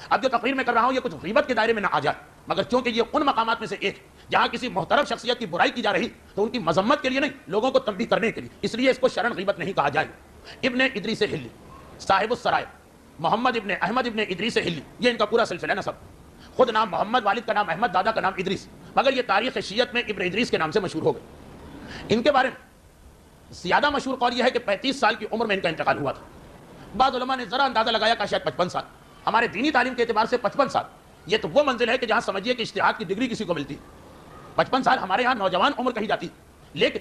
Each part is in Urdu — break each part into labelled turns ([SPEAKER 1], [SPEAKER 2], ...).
[SPEAKER 1] اب جو تقریر میں کر رہا ہوں یہ کچھ غیبت کے دائرے میں نہ آ جائے، مگر چونکہ یہ ان مقامات میں سے ایک جہاں کسی محترم شخصیت کی برائی کی جا رہی تو ان کی مذمت کے لیے نہیں، لوگوں کو تنبیہ کرنے کے لیے، اس لیے اس کو شرن غیبت نہیں کہا جائے۔ ابن ادریس ہلی صاحب السرائر، محمد ابن احمد ابن ادریس ہلی، یہ ان کا پورا سلسلہ نسب، خود نام محمد، والد کا نام احمد، دادا کا نام ادریس، مگر یہ تاریخ شیعت میں ابن ادریس کے نام سے مشہور ہو گئے۔ ان کے بارے میں زیادہ مشہور قول یہ ہے کہ 35 سال کی عمر میں ان کا انتقال ہوا تھا۔ بعض علماء نے ذرا اندازہ لگایا کہ شاید 55 سال، ہمارے دینی تعلیم کے اعتبار سے 55 سال یہ تو وہ منزل ہے کہ جہاں سمجھیے کہ اجتہاد کی ڈگری کسی کو ملتی ہے۔ 55 سال ہمارے ہاں نوجوان عمر کہی جاتی، لیکن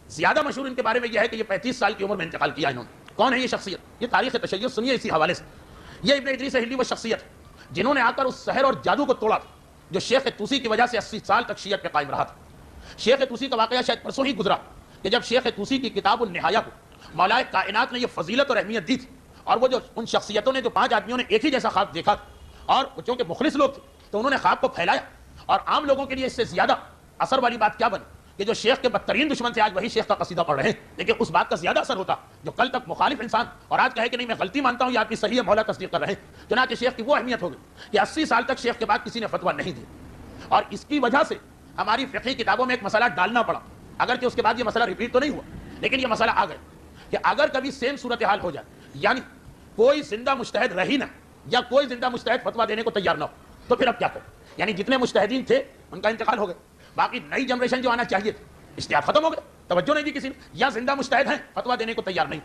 [SPEAKER 1] زیادہ مشہور ان کے بارے میں یہ ہے کہ یہ 35 سال کی عمر میں انتقال کیا انہوں نے۔ کون ہے یہ شخصیت؟ یہ تاریخ تشیع سنیے اسی حوالے سے۔ یہ ابن ادریس ہلی وہ شخصیت ہے جنہوں نے آ کر اس سحر اور جادو کو توڑا تھا جو شیخ طوسی کی وجہ سے 80 سال تک شیعت پہ قائم رہا تھا۔ شیخ طوسی کا واقعہ شاید پرسوں ہی گزرا کہ جب شیخ طوسی کی کتاب النہایہ کو مولا کائنات نے یہ فضیلت اور اہمیت دی تھی، اور وہ جو ان شخصیتوں نے جو 5 آدمیوں نے ایک ہی جیسا خواب دیکھا تھا، اور چونکہ مخلص لوگ تھے تو انہوں نے خواب کو پھیلایا، اور عام لوگوں کے لیے اس سے زیادہ اثر والی بات کیا بنی کہ جو شیخ کے بدترین دشمن تھے آج وہی شیخ کا قصیدہ پڑھ رہے ہیں، لیکن اس بات کا زیادہ اثر ہوتا جو کل تک مخالف انسان اور آج کہے کہ نہیں میں غلطی مانتا ہوں، یہ آپ کی صحیح ہے، مولا تصدیق کر رہے ہیں۔ چنانچہ شیخ کی وہ اہمیت ہو گئی کہ 80 سال تک شیخ کے بعد کسی نے فتویٰ نہیں دیا، اور اس کی وجہ سے ہماری فقہی کتابوں میں ایک مسئلہ ڈالنا پڑا، اگرچہ اس کے بعد یہ مسئلہ ریپیٹ تو نہیں ہوا، لیکن یہ مسئلہ آ گیا کہ اگر کبھی سیم صورتحال ہو جائے، یعنی کوئی زندہ مجتہد رہی نہ یا کوئی زندہ مجتہد فتویٰ دینے کو تیار نہ ہو، تو پھر اب کیا کریں؟ یعنی جتنے مجتہدین تھے ان کا انتقال ہو گیا، باقی نئی جنریشن جو آنا چاہیے تھی اجتہاد ختم ہو گیا، توجہ نہیں دی کسی نے، یا زندہ مجتہد ہیں فتویٰ دینے کو تیار نہیں،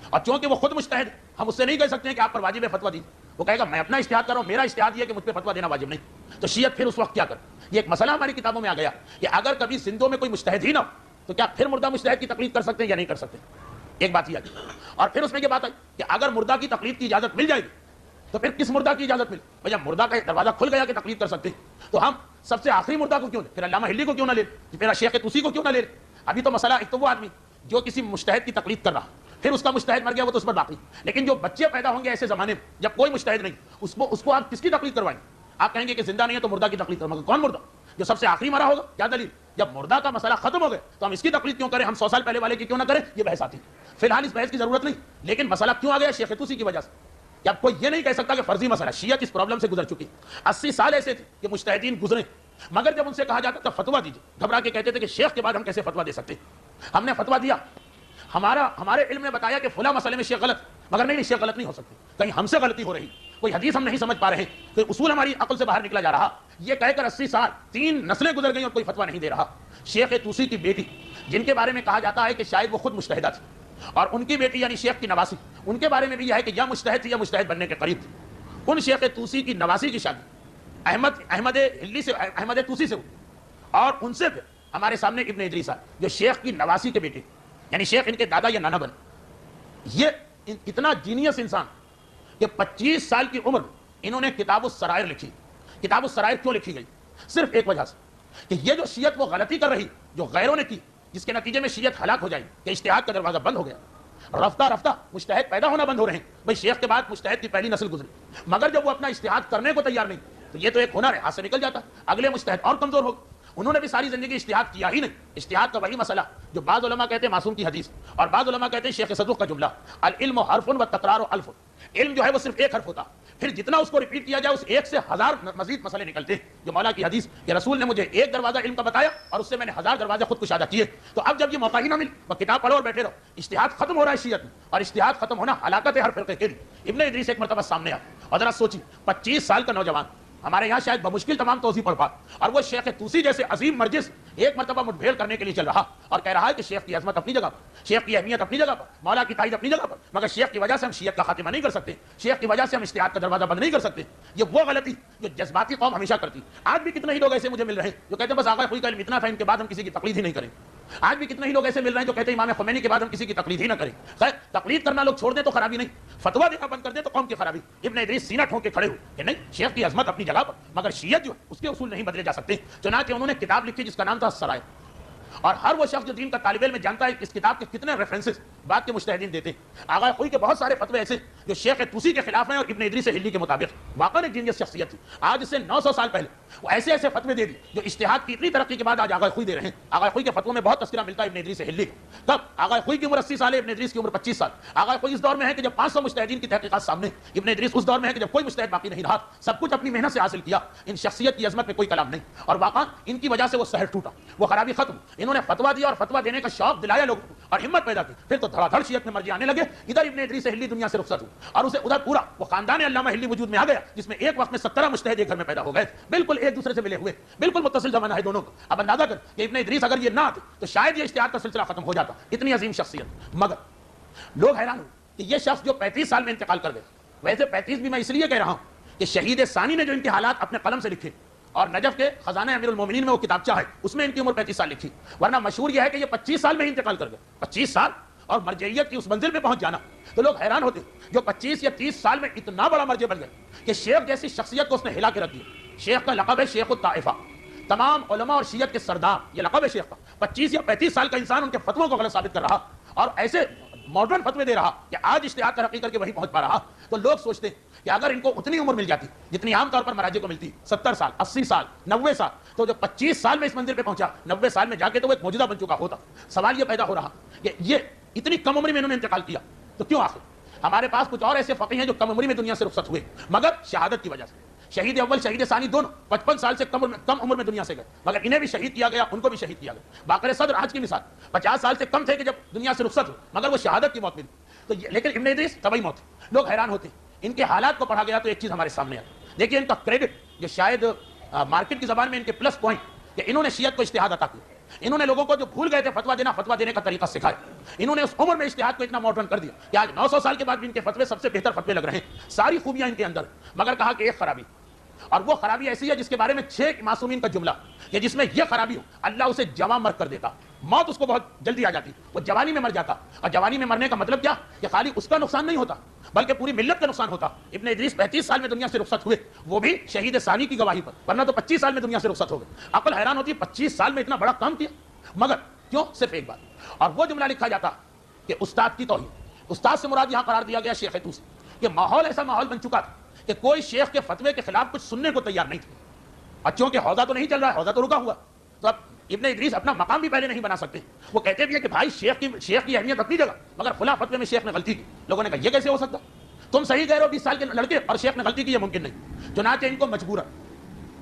[SPEAKER 1] اور چونکہ وہ خود مجتہد ہم اس سے نہیں کہہ سکتے ہیں کہ آپ پر واجب ہے فتویٰ دیجیے، وہ کہے گا میں اپنا اجتہاد کر رہا ہوں، میرا اجتہاد یہ ہے کہ مجھ پہ فتویٰ دینا واجب نہیں، تو شیعت پھر اس وقت کیا کر؟ یہ ایک مسئلہ ہماری کتابوں میں آ گیا کہ اگر کبھی زندوں میں کوئی مجتہد ہی نہ ہو تو کیا پھر مردہ مجتہد کی تقلید کر سکتے ہیں یا نہیں کر سکتے؟ ایک بات یہ آئی، اور پھر اس میں یہ بات آئی کہ اگر مردہ کی تقلید کی اجازت مل جائے گی تو پھر کس مردہ کی اجازت ملی؟ بھئی جب مردہ کا دروازہ کھل گیا کہ تقلید کر سکتے ہیں تو ہم سب سے آخری مردہ کو کیوں لیں؟ پھر علامہ ہلی کو کیوں نہ لیں؟ پھر شیخ طوسی کو کیوں نہ لیں؟ ابھی تو مسئلہ ایک تو وہ آدمی جو کسی مجتہد کی تقلید کر رہا، پھر اس کا مجتہد مر گیا وہ تو اس پر باقی، لیکن جو بچے پیدا ہوں گے ایسے زمانے میں جب کوئی مجتہد نہیں، اس کو آپ کس کی تقلید کروائیں؟ آپ کہیں گے کہ زندہ نہیں ہے تو مردہ کی تقلید کریں، مگر کون مردہ؟ جو سب سے آخری مرا ہوگا، کیا دلیل؟ جب مردہ کا مسئلہ ختم ہو گیا تو ہم اس کی تقلید کیوں کریں؟ ہم 100 سال پہلے والے کی کیوں نہ کریں؟ یہ بحث آتی ہے، فی الحال اس بحث کی ضرورت نہیں، لیکن مسئلہ کیوں آ گیا؟ شیخ طوسی کی وجہ سے، کہ اب کوئی یہ نہیں کہہ سکتا کہ فرضی مسئلہ، شیعت اس پرابلم سے گزر چکی، 80 سال ایسے تھے کہ مجتہدین گزرے، مگر جب ان سے کہا جاتا تھا فتویٰ دیجیے، گھبرا کے کہتے تھے کہ شیخ کے بعد ہم کیسے فتویٰ دے سکتے ہیں؟ ہم نے فتویٰ دیا، ہمارے علم نے بتایا کہ فلاں مسئلے میں شیخ غلط، مگر نہیں شیخ غلط نہیں ہو سکتے، کہیں ہم سے غلطی ہو رہی، کوئی حدیث ہم نہیں سمجھ پا رہے، کوئی اصول ہماری عقل سے باہر نکلا جا رہا، یہ کہہ کر 80 سال 3 نسلیں گزر گئیں اور کوئی فتویٰ نہیں دے رہا۔ شیخ طوسی کی بیٹی جن کے بارے میں کہا جاتا ہے کہ شاید وہ خود مجتہدہ تھی، اور ان کی بیٹی یعنی شیخ کی نواسی، ان کے بارے میں بھی یہ ہے کہ یا مجتہد تھی یا مجتہد بننے کے قریب تھی۔ ان شیخ طوسی کی نواسی کی شادی احمد طوسی سے ہوئی، اور ان سے پھر ہمارے سامنے ابن ادریس جو شیخ کی نواسی کے بیٹے یعنی شیخ ان کے دادا یا نانا بنے۔ یہ اتنا جینیس انسان کہ 25 سال کی عمر انہوں نے کتاب السرائر لکھی۔ کتاب السرائر کیوں لکھی گئی؟ صرف ایک وجہ سے کہ یہ جو شیعت وہ غلطی کر رہی جو غیروں نے کی، جس کے نتیجے میں شیعت ہلاک ہو جائے کہ اجتہاد کا دروازہ بند ہو گیا، رفتہ رفتہ مجتہد پیدا ہونا بند ہو رہے ہیں۔ بھئی شیخ کے بعد مجتہد کی پہلی نسل گزری، مگر جب وہ اپنا اجتہاد کرنے کو تیار نہیں تو یہ تو ایک ہنر ہے، ہاتھ سے نکل جاتا، اگلے مجتہد اور کمزور ہو گئے۔ انہوں نے بھی ساری زندگی اجتہاد کیا ہی نہیں۔ اجتہاد کا وہی مسئلہ جو بعض علماء کہتے ہیں معصوم کی حدیث، اور بعض علماء کہتے ہیں شیخ صدوق کا جملہ، العلم حرف و تکرار الف۔ علم جو ہے وہ صرف ایک حرف ہوتا، پھر جتنا اس کو ریپیٹ کیا جائے اس ایک سے 1000 مزید مسئلے نکلتے ہیں، جو مولا کی حدیث کہ رسول نے مجھے ایک دروازہ علم کا بتایا اور اس سے میں نے 1000 دروازے خود کشادہ کیے۔ تو اب جب یہ موقع ہی نہ مل، وہ کتاب پڑھو اور بیٹھے رہو، اجتہاد ختم ہو رہا ہے شیعت میں، اور اجتہاد ختم ہونا ہلاکت ہے ہر فرقے کے لیے۔ ابن ادریس ایک مرتبہ سامنے آیا، اور ذرا سوچی 25 سال کا نوجوان، ہمارے یہاں شاید بمشکل تمام توضیح پڑھ پا، اور وہ شیخ طوسی جیسے عظیم مرجس ایک مرتبہ مٹبھیڑ کرنے کے لیے چل رہا اور کہہ رہا ہے کہ شیخ کی عظمت اپنی جگہ پر، شیخ کی اہمیت اپنی جگہ پر، مولا کی تائید اپنی جگہ پر، مگر شیخ کی وجہ سے ہم شیعت کا خاتمہ نہیں کر سکتے، شیخ کی وجہ سے ہم اجتہاد کا دروازہ بند نہیں کر سکتے۔ یہ وہ غلطی جو جذباتی قوم ہمیشہ کرتی۔ آج بھی کتنے ہی لوگ ایسے مجھے مل رہے ہیں جو کہتے ہیں بس آقا کوئی کا علم اتنا تھا ان کے بعد ہم کسی کی تقلید ہی نہیں کریں۔ آج بھی کتنے ہی لوگ ایسے مل رہے ہیں جو کہتے ہیں امام خمینی کے بعد ہم کسی کی تقلید ہی نہ کریں۔ خیر تقلید کرنا لوگ چھوڑ دیں تو خرابی نہیں، فتویٰ دینا بند کر دیں تو قوم کی خرابی۔ ابن ادریس سینہ ٹھونک کے کھڑے ہوئے کہ نہیں شیخ کی عظمت اپنی جگہ پر، مگر شیعت جو ہے اس کے اصول نہیں بدلے جا سکتے۔ چنانچہ انہوں نے کتاب لکھی جس کا نام تھا السرائر، اور ہر وہ شخص جو دین کا طالب علم جانتا ہے اس کتاب کے کتنے ریفرنسز بعد کے مجتہدین دیتے ہیں۔ آغا خوئی کے بہت سارے فتوے ایسے جو شیخ طوسی کے خلاف ہیں اور ابن ادریس ہلی کے مطابق، واقعا ایک جینیس شخصیت تھی۔ آج سے 900 سال پہلے وہ ایسے ایسے فتوے دے دیے جو اجتہاد کی اتنی ترقی کے بعد آج آغا خوئی دے رہے ہیں۔ آغا خوئی کے فتووں میں بہت تذکرہ ملتا ہے ابن ادریس ہلی کا۔ کب؟ آغا خوئی کی عمر 80 سال ہے، ابن ادریس کی عمر 25 سال۔ آغا خوئی اس دور میں ہے کہ جب 500 مجتہدین کی تحقیقات سامنے، ابن ادریس اس دور میں ہے کہ جب کوئی مجتہد باقی نہیں رہا، سب کچھ اپنی محنت سے حاصل کیا۔ ان شخصیت کی عظمت میں کوئی کلام نہیں، اور واقعا ان کی وجہ سے وہ سحر ٹوٹا، وہ خرابی ختم۔ انہوں نے فتوا دیا اور فتوا دینے کا شوق دلایا لوگوں کو اور ہمت پیدا کی، پھر تو دھڑا دھڑ شیعت میں مرجع آنے لگے۔ ادھر ابن ادریس ہلی دنیا سے رخصت ہوئے اور اسے ادھر پورا وہ خاندان علامہ ہلی وجود میں آ گیا، جس میں ایک وقت میں 17 مجتہد ایک گھر میں پیدا ہو گئے، بالکل ایک دوسرے سے ملے ہوئے، بالکل متصل زمانہ ہے دونوں کا۔ اب اندازہ کر کہ ابن ادریس اگر یہ نہ آتے تو شاید یہ اجتہاد کا سلسلہ ختم ہو جاتا، اتنی عظیم شخصیت۔ مگر لوگ حیران ہوئے کہ یہ شخص جو 35 سال میں انتقال کر گئے، ویسے 35 بھی میں اس لیے کہہ رہا ہوں کہ شہید ثانی نے جو ان کے حالات اپنے قلم سے لکھے اور نجف کے خزانہ امیر المومنین میں وہ کتابچہ ہے، اس میں ان کی عمر 35 سال لکھی، ورنہ مشہور یہ ہے کہ یہ 25 سال میں ہی انتقال کر گئے۔ 25 سال اور مرجعیت کی اس منزل پہ پہنچ جانا، تو لوگ حیران ہوتے جو 25 یا 30 سال میں اتنا بڑا مرجع بن گئے کہ شیخ جیسی شخصیت کو اس نے ہلا کے رکھ دیا۔ شیخ کا لقب ہے شیخ الطائفہ، تمام علماء اور شیعت کے سردار، یہ لقب ہے شیخ کا۔ 25 یا 35 سال کا انسان ان کے فتووں کو غلط ثابت کر رہا اور ایسے ماڈرن فتوے دے رہا کہ آج اجتہاد ترقی کر کے وہیں پہنچ پا رہا، تو لوگ سوچتے ہیں کہ اگر ان کو اتنی عمر مل جاتی جتنی عام طور پر مراجع کو ملتی، 70 سال، 80 سال، 90 سال، تو جو 25 سال میں اس منزل پہ پہنچا، 90 سال میں جا کے تو وہ ایک معجزہ بن چکا ہوتا۔ سوال یہ پیدا ہو رہا کہ یہ اتنی کم عمری میں انہوں نے انتقال کیا تو کیوں؟ آخر ہمارے پاس کچھ اور ایسے فقیہ ہیں جو کم عمری میں دنیا سے رخصت ہوئے، مگر شہادت کی وجہ سے۔ شہید اول شہید ثانی دونوں 55 سال سے کم عمر میں دنیا سے گئے، مگر انہیں بھی شہید کیا گیا، ان کو بھی شہید کیا گیا۔ باقر صدر آج کی مثال 50 سال سے کم تھے کہ جب دنیا سے رخصت ہو، مگر وہ شہادت کی موت ملی۔ تو لیکن ابن ادریس طبعی موت۔ لوگ حیران ہوتے ان کے حالات کو پڑھا گیا تو ایک چیز ہمارے سامنے آتی، دیکھیے ان کا کریڈٹ جو شاید مارکیٹ کی زبان میں ان کے پلس پوائنٹ کہ انہوں نے شیعت کو اجتہاد عطا کیا، انہوں نے لوگوں کو جو بھول گئے تھے فتوا دینے کا طریقہ سکھایا، انہوں نے اس عمر میں اجتہاد کو اتنا ماڈرن کر دیا کہ آج 900 سال کے بعد بھی ان کے فتوے سب سے بہتر فتوے لگ رہے ہیں۔ ساری خوبیاں ان کے اندر، مگر کہا کہ ایک خرابی، اور وہ خرابی ایسی ہے جس کے بارے میں 6 معصومین کا جملہ کہ جس میں یہ خرابی ہو اللہ اسے جوان مر کر دیتا، موت اس کو بہت جلدی آ جاتی، وہ جوانی میں مر جاتا۔ اور جوانی میں مرنے کا مطلب کیا کہ خالی اس کا نقصان نہیں ہوتا بلکہ پوری ملت کا نقصان ہوتا۔ ابن ادریس 35 سال میں دنیا سے رخصت ہوئے، وہ بھی شہید ثانی کی گواہی پر، ورنہ تو 25 سال میں دنیا سے رخصت ہو گئے۔ عقل حیران ہوتی ہے 25 سال میں اتنا بڑا کام کیا، مگر کیوں؟ صرف ایک بات، اور وہ جملہ لکھا جاتا کہ استاد کی توہین۔ استاد سے مراد یہاں قرار دیا گیا شیخ طوسی، کہ ماحول ایسا ماحول بن چکا تھا کہ کوئی شیخ کے فتوے کے خلاف کچھ سننے کو تیار نہیں تھے۔ بچوں کے حوضہ تو نہیں چل رہا ہے، حوضہ تو رکا ہوا، تو اب ابن ادریس اپنا مقام بھی پہلے نہیں بنا سکتے۔ وہ کہتے بھی ہیں کہ بھائی شیخ کی اہمیت اپنی جگہ، مگر فلاں فتوے میں شیخ نے غلطی کی۔ لوگوں نے کہا یہ کیسے ہو سکتا، تم صحیح کہہ رہے ہو 20 سال کے لڑکے اور شیخ نے غلطی کی، یہ ممکن نہیں۔ چنانچہ ان کو مجبورا،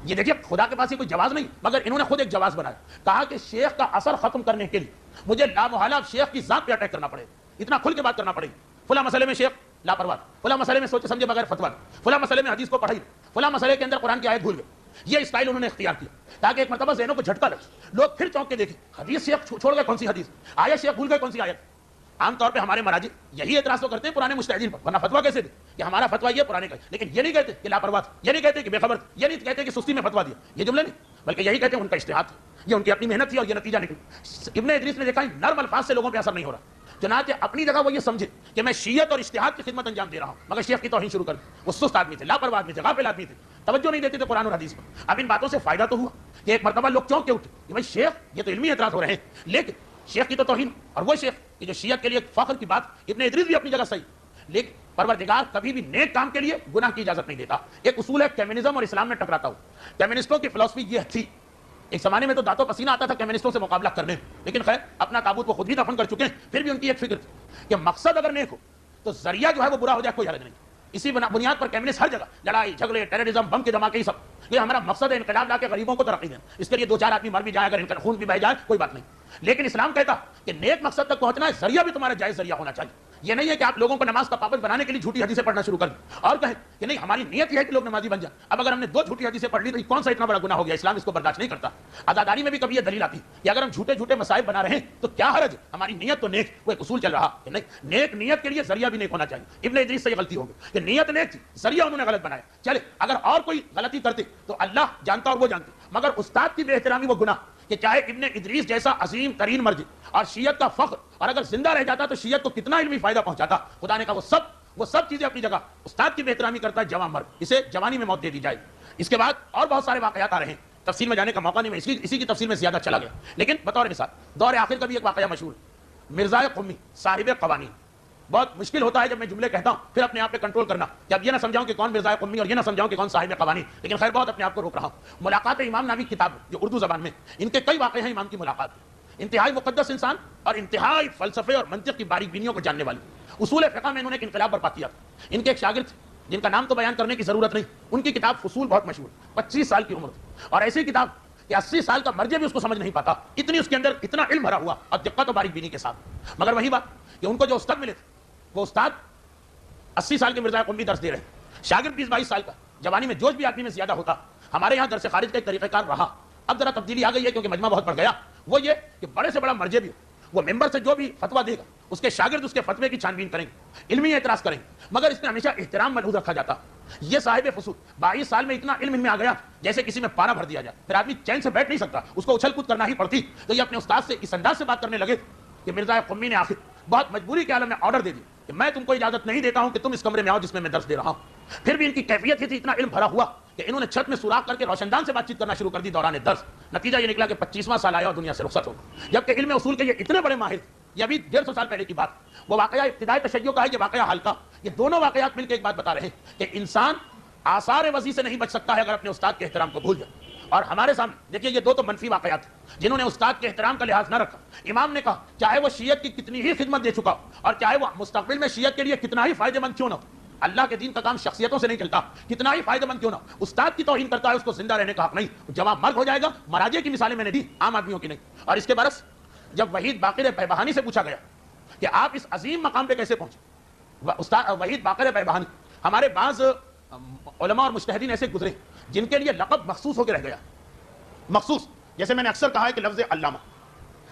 [SPEAKER 1] یہ دیکھیے خدا کے پاس یہ کوئی جواز نہیں، مگر انہوں نے خود ایک جواز بنایا، کہا کہ شیخ کا اثر ختم کرنے کے لیے مجھے لامحالہ شیخ کی ذات پہ اٹیک کرنا پڑے گا، اتنا کھل کے بات کرنا پڑے گی۔ فلاں مسئلے میں شیخ لاپرواہ، فلاں مسئلے میں سوچے سمجھے بغیر فتوا، فلاں مسئلے میں حدیث کو پڑھائی، فلاں مسئلے کے اندر قرآن کی آیت بھول گئے۔ یہ اسٹائل انہوں نے اختیار کیا تاکہ ایک مرتبہ ذہنوں کو جھٹکا لگے، لوگ پھر چونک کے دیکھیں حدیث شیخ چھوڑ گئے کون سی حدیث، آیت شیخ بھول گئے کون سی آیت۔ عام طور پہ ہمارے مراجع یہی اعتراض تو کرتے ہیں پرانے مجتہدین پر، ورنہ فتوا کیسے دے کہ ہمارا فتوا یہ پرانے کا، لیکن یہ نہیں کہتے کہ لاپرواہ، یہ نہیں کہتے کہ بے خبر، یہ نہیں کہتے کہ سستی میں فتوا دیا، یہ جملے نہیں، بلکہ یہی کہتے ہیں ان کا اجتہاد تھا، یہ ان کی اپنی محنت تھی اور یہ نتیجہ نکلا۔ ابن ادریس نے دیکھا نرم الفاظ سے لوگوں پہ اثر نہیں ہو رہا، چنانچہ اپنی جگہ وہ یہ سمجھے کہ میں شیعت اور اجتہاد کی خدمت انجام دے رہا ہوں، مگر شیخ کی توہین شروع کر دی۔ وہ سست آدمی تھے، لاپرواہ آدمی تھے، غافل آدمی تھے، توجہ نہیں دیتے تھے قرآن اور حدیث پر۔ اب ان باتوں سے فائدہ تو ہوا کہ ایک مرتبہ لوگ چونک کے اٹھے کہ بھائی شیخ یہ تو علمی اعتراض ہو رہے ہیں، لیکن شیخ کی تو توہین، اور وہ شیخ کہ جو شیعت کے لیے فخر کی بات، ابن ادریس بھی اپنی جگہ صحیح، لیکن پروردگار کبھی بھی نیک کام کے لیے گناہ کی اجازت نہیں دیتا۔ ایک اصول ہے کمیونزم اور اسلام میں ٹکراتا ہو۔ کمیونسٹوں کی فلسفی یہ تھی، ایک زمانے میں تو دانتوں پسینہ آتا تھا کمیونسٹوں سے مقابلہ کرنے، لیکن خیر اپنا تابوت وہ خود ہی دفن کر چکے ہیں، پھر بھی ان کی ایک فکر تھی کہ مقصد اگر نیک ہو تو ذریعہ جو ہے وہ برا ہو جائے کوئی حرج نہیں۔ اسی بنیاد پر کمیونسٹ ہر جگہ لڑائی جھگڑے ٹیررزم بم کے دھماکے سب، یہ ہمارا مقصد ہے انقلاب لا کے غریبوں کو ترقی دینا، اس کے لیے 2-4 آدمی مر بھی جائے، اگر خون بھی بہہ جائے کوئی بات نہیں۔ لیکن اسلام کہتا کہ نیک مقصد تک پہنچنا ہے، ذریعہ بھی تمہارا جائز ذریعہ ہونا چاہیے۔ یہ نہیں ہے کہ آپ لوگوں کو نماز کا پابند بنانے کے لیے جھوٹی حدیثیں پڑھنا شروع کر دیں اور کہیں کہ نہیں ہماری نیت یہ ہے کہ لوگ نمازی بن جائیں۔ اب اگر ہم نے 2 جھوٹی حدیثیں پڑھ لی تو کون سا اتنا بڑا گناہ ہو گیا، اسلام اس کو برداشت نہیں کرتا۔ عزاداری میں بھی کبھی یہ دلیل آتی کہ اگر ہم جھوٹے مصائب بنا رہے ہیں تو کیا حرج ہے، ہماری نیت تو نیک، وہ ایک اصول چل رہا کہ نہیں نیک نیت کے لیے ذریعہ بھی نیک ہونا چاہیے۔ ابن ادریس سے یہ غلطی ہو گئی کہ نیت نیک تھی، ذریعہ انہوں نے غلط بنایا۔ چلے اگر اور کوئی غلطی کرتے تو اللہ جانتا اور وہ جانتے، مگر استاد کی بے احترامی وہ گناہ کہ چاہے ابن ادریس جیسا عظیم ترین مرجع اور شیعت کا فخر، اور اگر زندہ رہ جاتا تو شیعت کو کتنا علمی فائدہ پہنچاتا، خدا نے کہا وہ سب چیزیں اپنی جگہ، استاد کی بے احترامی کرتا ہے جوان مرد، اسے جوانی میں موت دے دی جائے۔ اس کے بعد اور بہت سارے واقعات آ رہے ہیں، تفصیل میں جانے کا موقع نہیں، میں اسی کی تفصیل میں زیادہ چلا گیا، لیکن بطور مثال دور آخر کا بھی ایک واقعہ مشہور ہے۔ مرزا قمی صاحب قوانین. بہت مشکل ہوتا ہے جب میں جملے کہتا ہوں پھر اپنے آپ پہ کنٹرول کرنا کہ اب یہ نہ سمجھاؤں کہ کون مرزا قمی اور یہ نہ سمجھاؤں کہ کون صاحب قوانین، لیکن خیر بہت اپنے آپ کو روک رہا ہوں. ملاقات امام نامی کتاب جو اردو زبان میں، ان کے کئی واقعے ہیں امام کی ملاقات. انتہائی مقدس انسان اور انتہائی فلسفے اور منطق کی باریک بینیوں کو جاننے والے. اصول فقہ میں انہوں نے ایک انقلاب برپا کیا. ان کے ایک شاگرد تھے جن کا نام تو بیان کرنے کی ضرورت نہیں، ان کی کتاب فصول بہت مشہور، 25 سال کی عمر تھی، اور ایسی کتاب کہ 80 سال کا مرجع بھی اس کو سمجھ نہیں پاتا، اتنی اس کے اندر اتنا علم بھرا ہوا اور دقت و باریک بینی کے ساتھ. مگر وہی بات کہ ان کو جو استاد ملے تھے وہ استاد 80 سال کے مرزا قمی درس دے رہے ہیں، شاگرد 20-22 سال کا. جوانی میں جوش بھی آدمی میں زیادہ ہوتا. ہمارے یہاں درس خارج کا ایک طریقہ کار رہا، اب ذرا تبدیلی آ گئی ہے کیونکہ مجمع بہت بڑھ گیا. وہ یہ کہ بڑے سے بڑا مرجع بھی وہ ممبر سے جو بھی فتویٰ دے گا اس کے شاگرد اس کے فتوے کی چھان بین کریں گے، علمی اعتراض کریں گے، مگر اس میں ہمیشہ احترام ملحوظ رکھا جاتا. یہ صاحب فصول 22 سال میں اتنا علم ان میں آ گیا جیسے کسی میں پارا بھر دیا جائے، پھر آدمی چین سے بیٹھ نہیں سکتا، اس کو اچھل کود کرنا ہی پڑتی. تو یہ اپنے استاد سے اس انداز سے بات کرنے لگے کہ مرزا قمی نے آخر بہت مجبوری کے عالم میں آرڈر دے دی کہ میں تم کو اجازت نہیں دیتا ہوں کہ تم اس کمرے میں آؤ جس میں درس دے رہا ہوں. پھر بھی ان کی کیفیت یہ تھی، اتنا علم بھرا ہوا کہ انہوں نے چھت میں سوراخ کر کے روشن دان سے بات چیت کرنا شروع کر دی دوران درس. نتیجہ یہ نکلا کہ 25واں سال آیا اور دنیا سے رخصت ہو. جبکہ علم اصول کے یہ اتنے بڑے ماہر تھے. یہ ابھی 150 سال پہلے کی بات. وہ واقعہ ابتدائی تشیع کا ہے، یہ واقعہ حال کا. یہ دونوں واقعات مل کے ایک بات بتا رہے ہیں کہ انسان آثار وضی سے نہیں بچ سکتا ہے اگر اپنے استاد کے احترام کو بھول جائے. اور ہمارے سامنے دیکھیے یہ دو تو منفی واقعات ہیں جنہوں نے استاد کے احترام کا لحاظ نہ رکھا. امام نے کہا چاہے وہ شیعت کی کتنی ہی خدمت دے چکا ہو اور چاہے وہ مستقبل میں شیعت کے لیے کتنا ہی فائدہ مند کیوں نہ ہو، اللہ کے دین کا کام شخصیتوں سے نہیں چلتا، کتنا ہی فائدہ مند کیوں نہ ہو، استاد کی توہین کرتا ہے اس کو زندہ رہنے کا حق نہیں. جواب مرگ ہو جائے گا. مراجع کی مثالیں میں نے دی، عام آدمیوں کی نہیں. اور اس کے برعکس جب وحید باقر بیبہانی سے پوچھا گیا کہ آپ اس عظیم مقام پہ کیسے پہنچے، استاد وحید باقر بیبہانی، ہمارے بعض علماء اور مجتہدین ایسے گزرے جن کے لیے لقب مخصوص ہو کے رہ گیا. مخصوص جیسے میں نے اکثر کہا ہے کہ لفظ علامہ،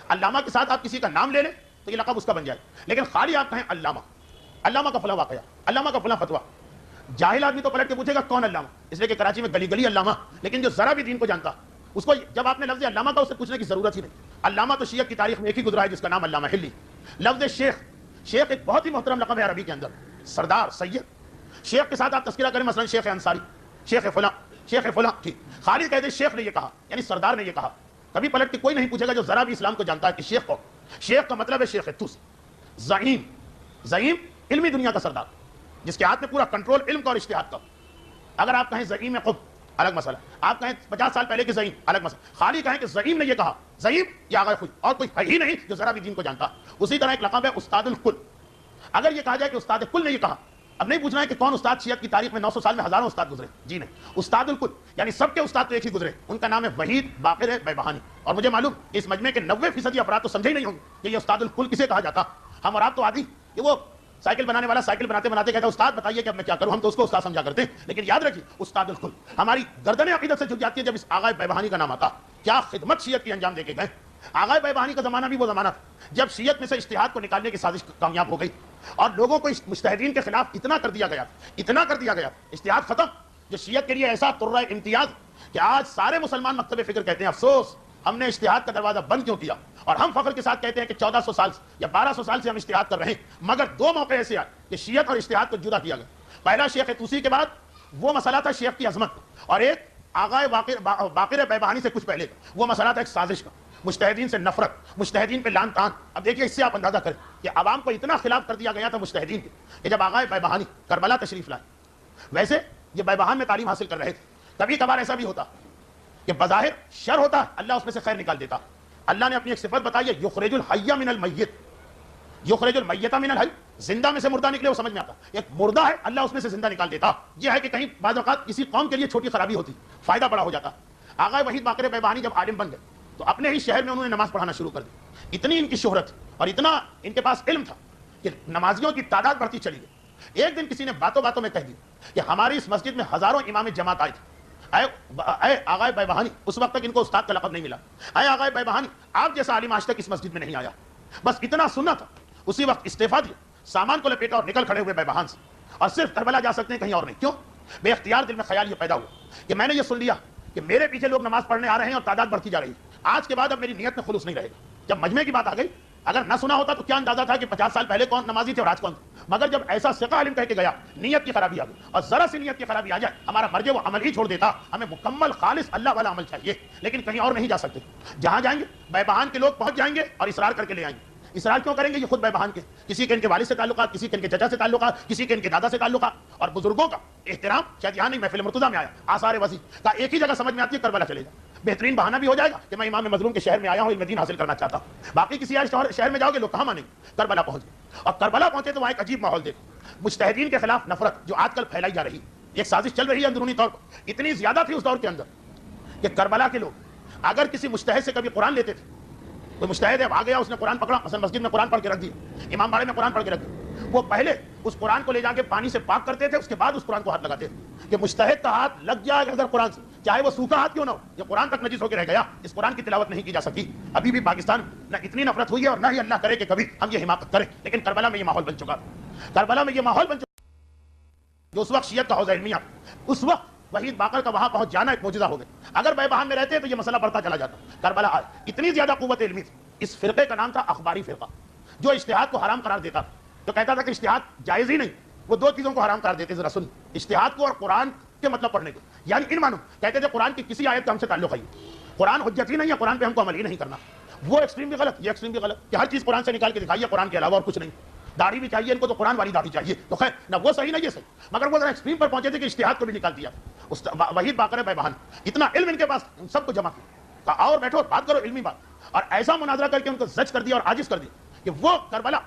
[SPEAKER 1] علامہ کے ساتھ آپ کسی کا نام لے لیں تو یہ لقب اس کا بن جائے، لیکن خالی آپ کہیں علامہ، علامہ کا فلاں واقعہ، علامہ کا فلاں فتویٰ، جاہل آدمی تو پلٹ کے پوچھے گا کون علامہ، اس لیے کہ کراچی میں گلی گلی علامہ، لیکن جو ذرا بھی دین کو جانتا اس کو جب آپ نے لفظ علامہ کا اسے پوچھنے کی ضرورت ہی نہیں. علامہ تو شیعہ کی تاریخ میں ایک ہی گزرا ہے جس کا نام علامہ ہلی. لفظ شیخ، شیخ ایک بہت ہی محترم لقب ہے عربی کے اندر، سردار، سید. شیخ کے ساتھ آپ تذکرہ کریں مثلا شیخ انصاری، شیخ فلاں، شیخ فلاں، ٹھیک، خالی کہہ دے شیخ نے یہ کہا یعنی سردار نے یہ کہا. کبھی پلٹ کے کوئی نہیں پوچھے گا جو ذرا بھی اسلام کو جانتا ہے کہ شیخ کون. شیخ کا مطلب ہے شیخ توس، زعیم، زعیم علمی دنیا کا سردار جس کے ہاتھ میں پورا کنٹرول علم کا اور اجتہاد کا. اگر آپ کہیں زعیم قطب الگ مسئلہ، آپ کہیں 50 سال پہلے کے زعیم الگ مسئلہ، خالی کہیں کہ زعیم نے یہ کہا، زعیم یا آغا خود اور کوئی ہے ہی نہیں جو ذرا بھی دین کو جانتا. اسی طرح ایک لقب ہے استاد الکل. اگر یہ کہا جائے کہ استاد کل نے یہ کہا، اب نہیں پوچھنا ہے کہ کون استاد شیعت کی تاریخ میں 900 سال میں ہزاروں استاد گزرے، جی نہیں، استاد الکل یعنی سب کے استاد تو ایک ہی گزرے. ان کا نام ہے وحید باقر بیبہانی. اور مجھے معلوم اس مجمع کے 90% افراد تو سمجھے ہی نہیں ہوں گے کہ یہ استاد الکل کسے کہا جاتا. ہم اور آپ تو عادی کہ وہ سائیکل بنانے والا سائیکل بناتے بناتے کہتا ہے استاد بتائیے کہ اب میں کیا کروں، ہم تو اس کو استاد سمجھا کرتے ہیں. لیکن یاد رکھیے استاد الکل ہماری گردنیں عقیدت سے جھک جاتی ہے جب اس آغا بیبہانی کا نام آتا. کیا خدمت شیعت کی انجام دے کے گئے. آغا بیبہانی کا زمانہ بھی وہ زمانہ تھا جب شیعت میں سے اجتہاد کو نکالنے کی سازش کامیاب ہو گئی اور لوگوں کو مجتہدین کے خلاف اتنا کر دیا گیا، اتنا کر دیا گیا، اجتہاد ختم. جو شیعت کے لیے ایسا ترہ امتیاز کہ آج سارے مسلمان مکتب فکر کہتے ہیں افسوس ہم نے اجتہاد کا دروازہ بند کیوں کیا. اور ہم فخر کے ساتھ کہتے ہیں کہ 1400 سال یا 1200 سال سے ہم اجتہاد کر رہے ہیں. مگر دو موقع ایسے آئے کہ شیعت اور اجتہاد کو جدا کیا گیا. پہلا شیخ طوسی کے بعد وہ مسئلہ تھا شیخ کی عظمت، اور ایک آغا باقر بیبہانی سے کچھ پہلے کا وہ مسئلہ تھا ایک سازش کا، مجتہدین سے نفرت، مجتہدین پہ لعن طعن. اب دیکھیے اس سے آپ اندازہ کریں کہ عوام کو اتنا خلاف کر دیا گیا تھا مجتہدین کے کہ جب آغا بیبہانی کربلا تشریف لائے، ویسے یہ بیبہان میں تعلیم حاصل کر رہے تھے. کبھی کبھار ایسا بھی ہوتا کہ بظاہر شر ہوتا، اللہ اس میں سے خیر نکال دیتا. اللہ نے اپنی ایک صفت بتائی ہے یخرج الحی من المیت، یخرج المیت من الحی، زندہ میں سے مردہ نکلے وہ سمجھ میں آتا. ایک مردہ ہے اللہ اس میں سے زندہ نکال دیتا. یہ ہے کہ کہیں بعض اوقات کسی قوم کے لیے چھوٹی خرابی ہوتی، فائدہ بڑا ہو جاتا. آغا وحید باقر بیبہانی جب عالم بن گئے تو اپنے ہی شہر میں انہوں نے نماز پڑھانا شروع کر دی. اتنی ان کی شہرت اور اتنا ان کے پاس علم تھا کہ نمازیوں کی تعداد بڑھتی چلی گئی. ایک دن کسی نے باتوں باتوں میں کہہ دیا کہ ہماری اس مسجد میں ہزاروں امام جماعت آئے تھے. اے آغا بیبہانی، اس وقت تک ان کو استاد کا لقب نہیں ملا، اے آغا بیبہانی آپ جیسا عالم آج تک اس مسجد میں نہیں آیا. بس اتنا سننا تھا. اسی وقت استعفیٰ دیا، سامان کو لپیٹا اور نکل کھڑے ہوئے بیبہان سے. اور صرف کربلا جا سکتے ہیں کہیں اور نہیں. کیوں؟ بے اختیار دل میں خیال یہ پیدا ہوا کہ میں نے یہ سن لیا کہ میرے پیچھے لوگ نماز پڑھنے آ رہے ہیں اور تعداد بڑھتی جا رہی ہے. آج کے بعد اب میری نیت میں خلوص نہیں رہے گا. جب مجمع کی بات آ گئی، اگر نہ سنا ہوتا تو کیا اندازہ تھا کہ 50 سال پہلے کون نمازی تھے اور آج کون تھے. مگر جب ایسا ثقہ عالم کہہ کے گیا، نیت کی خرابی آ گئی. اور ذرا سی نیت کی خرابی آ جائے ہمارا مرجع وہ عمل ہی چھوڑ دیتا. ہمیں مکمل خالص اللہ والا عمل چاہیے، لیکن کہیں اور نہیں جا سکتے. جہاں جائیں گے بیبہان کے لوگ پہنچ جائیں گے اور اصرار کر کے لے آئیں گے. اسرار کیوں کریں گے؟ یہ خود بے بہان کے، کسی کے ان کے والد سے تعلقات، کسی کے ان کے چچا سے تعلقات، کسی کے ان کے دادا سے تعلقات، اور بزرگوں کا احترام شاید یہاں نہیں محفل مرتضیٰ میں آیا، آثار وسیع کا ایک ہی جگہ سمجھ میں آتی ہے، کربلا چلے جا، بہترین بہانہ بھی ہو جائے گا کہ میں امام مظلوم کے شہر میں آیا ہوں، علم دین حاصل کرنا چاہتا ہوں، باقی کسی اور شہر میں جاؤ گے لوگ کہاں مانیں گے؟ کربلا پہنچ گئے، اور کربلا پہنچے تو وہاں ایک عجیب ماحول دیکھو، مجتہدین کے خلاف نفرت جو آج کل پھیلائی جا رہی، ایک سازش چل رہی ہے اندرونی طور پر، اتنی زیادہ تھی اس دور کے اندر کہ کربلا کے لوگ اگر کسی مجتہد سے کبھی قرآن لیتے تھے، کوئی مجتہد ہے آ گیا، اس نے قرآن پکڑا، مثلا مسجد میں قرآن پڑھ کے رکھ دیا، امام باڑے میں قرآن پڑھ کے رکھ دیا، وہ پہلے اس قرآن کو لے جا کے پانی سے پاک کرتے تھے، اس کے بعد اس قرآن کو ہاتھ لگاتے تھے کہ مجتہد کا ہاتھ لگ جائے اگر قرآن سے، چاہے وہ سوکھا ہاتھ کیوں نہ ہو، یہ قرآن تک نجس ہو کے رہ گیا، اس قرآن کی تلاوت نہیں کی جا سکتی۔ ابھی بھی پاکستان نہ اتنی نفرت ہوئی ہے اور نہ ہی اللہ کرے کہ کبھی ہم یہ حماقت کریں، لیکن کربلا میں یہ ماحول بن چکا، کربلا میں یہ ماحول بن چکا جو اس وقت شیعت کا حوزہ علمیہ، اس وقت وحید باقر کا وہاں پہنچ جانا ایک معجزہ ہو گیا، اگر بے بہان میں رہتے تو یہ مسئلہ بڑھتا چلا جاتا۔ کربلا آج اتنی زیادہ قوت علمی تھی، اس فرقے کا نام تھا اخباری فرقہ، جو اجتہاد کو حرام قرار دیتا، جو کہتا تھا کہ اجتہاد جائز ہی نہیں، وہ دو چیزوں کو حرام قرار دیتے، ذرا سن، اجتہاد کو اور قرآن کے مطلب پڑھنے کو، یعنی ان مانو کہتے تھے قرآن کی کسی آیت کا ہم سے تعلق ہے، قرآن حجت ہی نہیں ہے، قرآن پہ ہم کو عمل ہی نہیں کرنا، وہ ایکسٹریم بھی غلط، یہ ایکسٹریم بھی غلط کہ ہر چیز قرآن سے نکال کے دکھائیے، قرآن کے علاوہ اور کچھ نہیں، داڑھی بھی چاہیے ان کو تو قرآن والی داڑھی چاہیے، تو خیر نہ وہ صحیح نہ یہ صحیح، مگر وہ ذرا ایکسٹریم پر پہنچے تھے کہ اجتہاد کو بھی نکال دیا، وحید باقر بے بہان، اتنا علم ان کے پاس، ان سب کو جمع کیا، کہا اور بیٹھو بات کرو علمی بات، اور ایسا مناظرہ کر کے ان کو زج کر دیا اور عاجز کر دیا کہ وہ کربلا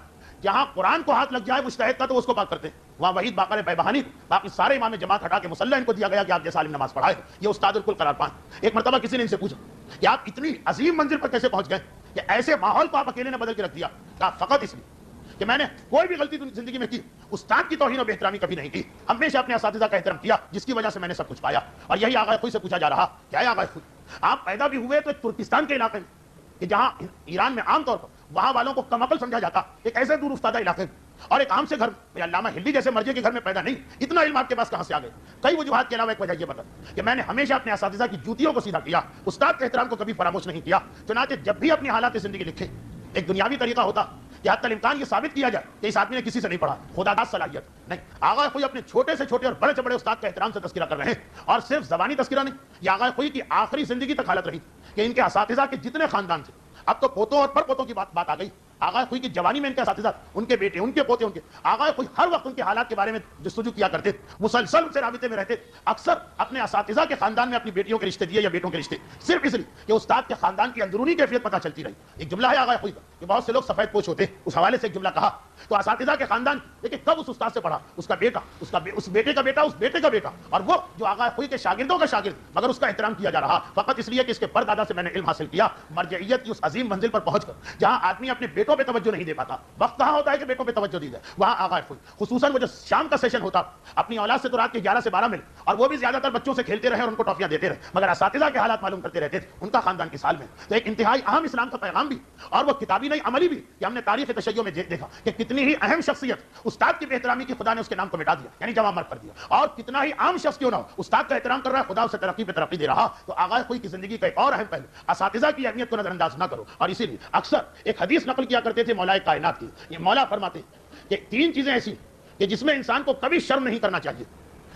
[SPEAKER 1] جہاں قرآن کو ہاتھ لگ جائے مجتہد کا تو اس کو پاک کرتے، وہاں وحید باقر بے بہانی، باقی سارے امام جماعت ہٹا کے مصلی ان کو دیا گیا کہ آپ جیسا عالم نماز پڑھائے، یہ استاد الکل قرار پائیں۔ ایک مرتبہ کسی نے ان سے پوچھا کہ آپ اتنی عظیم منزل پر کیسے پہنچ گئے کہ ایسے ماحول کو آپ اکیلے نے بدل کے رکھ دیا؟ کہا فقط اس لیے کہ میں نے کوئی بھی غلطی زندگی میں کی، استاد کی توہین و بے احترامی کبھی نہیں کی، ہمیشہ اپنے اساتذہ کا احترام کیا، جس کی وجہ سے میں نے سب کچھ پایا۔ اور یہی آغا خوئی سے پوچھا جا رہا، کیا ہے آغا خوئی؟ آپ پیدا بھی ہوئے تو ایک ترکستان کے علاقے میں، کہ جہاں ایران میں عام طور پر وہاں والوں کو کم عقل سمجھا جاتا، ایک ایسے دور افتادہ علاقے میں، اور ایک عام سے گھر میں، علامہ ہلڈی جیسے مرجے کے گھر میں پیدا نہیں، اتنا علم آپ کے پاس کہاں سے آ گئے؟ کئی وجوہات کے علاوہ ایک وجہ یہ بتا کہ میں نے ہمیشہ اپنے اساتذہ کی جوتیوں کو سیدھا کیا، استاد کے احترام کو کبھی فراموش نہیں کیا، چنانچہ جب بھی اپنی حالات زندگی لکھے ایک دنیاوی طریقہ ہوتا کہ حتی الامکان یہ ثابت کیا جائے کہ اس آدمی نے کسی سے نہیں پڑھا، خدا داد صلاحیت نہیں، آغا خوئی اپنے چھوٹے سے چھوٹے اور بڑے سے بڑے استاد کا احترام سے تذکرہ کر رہے ہیں، اور صرف زبانی تذکرہ نہیں، یہ آغا خوئی کی آخری زندگی تک حالت رہی کہ ان کے اساتذہ کے جتنے خاندان تھے، اب تو پوتوں اور پر پوتوں کی بات آ گئی، آغا خوئی کی جوانی میں ان کے اساتذہ، ان کے بیٹے، ان کے پوتے، ان کے آغا خوئی ہر وقت ان کے حالات کے بارے میں جستجو کیا کرتے، مسلسل ان سے رابطے میں رہتے، اکثر اپنے اساتذہ کے خاندان میں اپنی بیٹیوں کے رشتے دیے یا بیٹوں کے رشتے، صرف اس لیے کہ استاد کے خاندان کی اندرونی کیفیت پتہ چلتی رہی۔ ایک جملہ ہے آغا خوئی کا کہ بہت سے لوگ سفید پوش ہوتے، اس حوالے سے ایک جملہ کہا، تو اساتذہ کے خاندان لیکن کب اس استاد سے پڑھا، اس کا بیٹا، اس بیٹے کا بیٹا، اس بیٹے کا بیٹا، اور وہ جو آغا خوئی کے شاگردوں کا شاگرد، مگر اس کا احترام کیا جا رہا فقط اس لیے کہ اس کے پردادا سے میں نے علم حاصل کیا، مرجعیت کی اس عظیم منزل پر پہنچ کر جہاں آدمی اپنے بیٹوں پہ توجہ نہیں دے پاتا، وقت کہاں ہوتا ہے کہ بیٹوں پہ توجہ دی جائے، وہاں آغا خوئی، خصوصاً وہ جو شام کا سیشن ہوتا، اپنی اولاد سے تو رات کے 11 سے 12 مل، اور وہ بھی زیادہ تر بچوں سے کھیلتے رہے اور ان کو ٹافیاں دیتے رہے، مگر اساتذہ کے حالات معلوم کرتے رہتے تھے، ان کا خاندان کی سال میں، تو ایک انتہائی اہم اسلام کا پیغام بھی، اور وہ کتابی نہیں عملی بھی، کہ ہم نے تاریخ تشیع میں دیکھا کہ کتنی ہی اہم شخصیت استاد کی بے احترامی کی خدا نے اس کے نام کو مٹا دیا، یعنی جواب مرگ کر دیا، اور کتنا ہی عام شخص کیوں نہ ہو استاد کا احترام کر رہا ہے، خدا اسے ترقی پہ ترقی دے رہا، تو آغا خوئی کی زندگی کا ایک اور اہم پہلو، اساتذہ کی اہمیت کو نظر انداز نہ کرو، اور اسی لیے اکثر ایک حدیث نقل کیا کرتے تھے مولا کائنات کی، یہ مولا فرماتے کہ 3 چیزیں ایسی کہ جس میں انسان کو کبھی شرم نہیں کرنا چاہیے،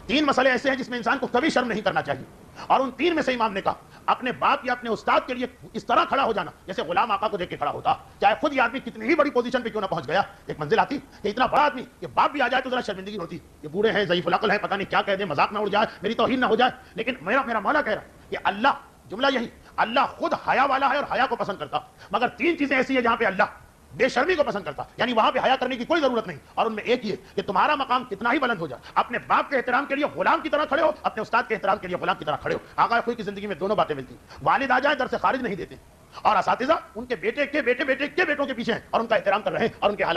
[SPEAKER 1] 3 مسئلے ایسے ہیں جس میں انسان کو کبھی شرم نہیں کرنا چاہیے، اور ان 3 میں سے امام نے کہا اپنے باپ یا اپنے استاد کے لیے اس طرح کھڑا ہو جانا جیسے غلام آقا کو دیکھ کے کھڑا ہوتا، چاہے خود یہ آدمی کتنی ہی بڑی پوزیشن پہ کیوں نہ پہنچ گیا، ایک منزل آتی کہ اتنا بڑا آدمی کہ باپ بھی آ جائے تو ذرا شرمندگی ہوتی، یہ بوڑھے ہیں، ضعیف العقل ہیں، پتہ نہیں کیا کہہ دیں، مذاق نہ اڑ جائے، میری توہین نہ ہو جائے، لیکن میرا مولا کہہ رہا کہ اللہ، جملہ یہی، اللہ خود حیا والا ہے اور حیا کو پسند کرتا، مگر 3 چیزیں ایسی ہیں جہاں پہ اللہ بے شرمی کو پسند کرتا، یعنی وہاں پہ حیا کرنے کی کوئی ضرورت نہیں، اور ان میں ایک یہ کہ تمہارا مقام کتنا ہی بلند ہو جائے، اپنے باپ کے احترام کے لیے غلام کی طرح کھڑے ہو، اپنے استاد کے احترام کے لیے غلام کی طرح کھڑے ہو۔ آغا خوئی کی زندگی میں دونوں باتیں ملتی، والد آ جائیں در سے خارج نہیں دیتے، اور اساتذہ ان کے بیٹے کے بیٹے بیٹے کے بیٹوں کے پیچھے ہیں اور ان کا احترام کر رہے ہیں اور ان کے حالات